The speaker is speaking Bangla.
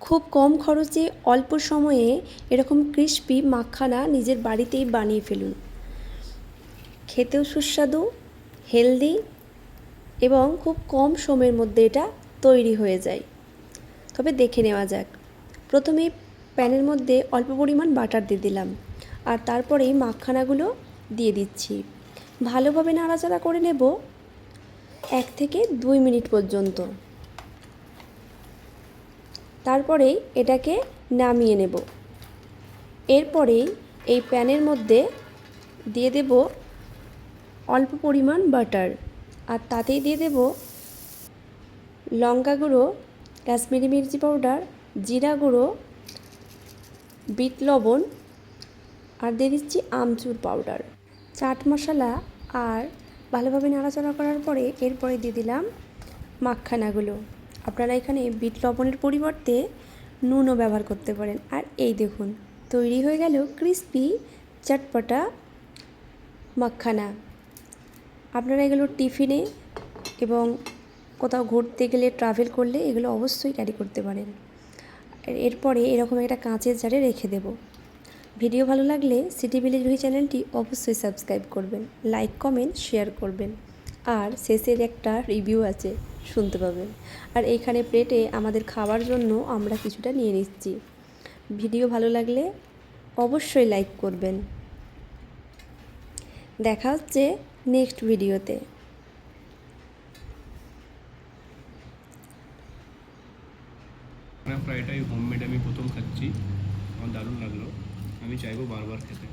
খুব কম খরচে অল্প সময়ে এরকম ক্রিস্পি মাখানা নিজের বাড়িতেই বানিয়ে ফেলুন। খেতেও সুস্বাদু, হেলদি এবং খুব কম সময়ের মধ্যে এটা তৈরি হয়ে যায়। তবে দেখে নেওয়া যাক। প্রথমেই প্যানের মধ্যে অল্প পরিমাণ বাটার দিয়ে দিলাম, আর তারপরেই মাখানাগুলো দিয়ে দিচ্ছি। ভালোভাবে নাড়াচাড়া করে নেব 1 থেকে 2 মিনিট পর্যন্ত। তারপরেই এটাকে নামিয়ে নেব। এরপরেই এই প্যানের মধ্যে দিয়ে দেব অল্প পরিমাণ বাটার, আর তাতেই দিয়ে দেব লঙ্কা গুঁড়ো, কাশ্মীরি মির্চি পাউডার, জিরা গুঁড়ো, বিট লবণ, আর দিয়ে দিচ্ছি আমচুর পাউডার, চাট মশলা। আর ভালোভাবে নাড়াচাড়া করার পরে এরপরে দিয়ে দিলাম মাখানাগুলো। আপনারা এখানে বিট লবণের পরিবর্তে নুনও ব্যবহার করতে পারেন। আর এই দেখুন, তৈরি হয়ে গেল ক্রিস্পি চটপটা মাখানা। আপনারা এগুলো টিফিনে এবং কোথাও ঘুরতে গেলে, ট্রাভেল করলে এগুলো অবশ্যই ক্যারি করতে পারেন। এরপরে এরকম একটা কাঁচের জারে রেখে দেব। ভিডিও ভালো লাগলে সিটি ভিলেজ রুহি চ্যানেলটি অবশ্যই সাবস্ক্রাইব করবেন, লাইক কমেন্ট শেয়ার করবেন, আর শেষের একটা রিভিউ আছে, শুনতে পাবেন। আর এইখানে প্লেটে আমাদের খাওয়ার জন্য আমরা কিছুটা নিয়ে নিচ্ছি। ভিডিও ভালো লাগলে অবশ্যই লাইক করবেন। দেখা হচ্ছে নেক্সট ভিডিওতে। ফ্রাইটাই হোমমেড আমি প্রথম খাচ্ছি, আমার দারুণ লাগলো। আমি চাইবো বারবার খেতে।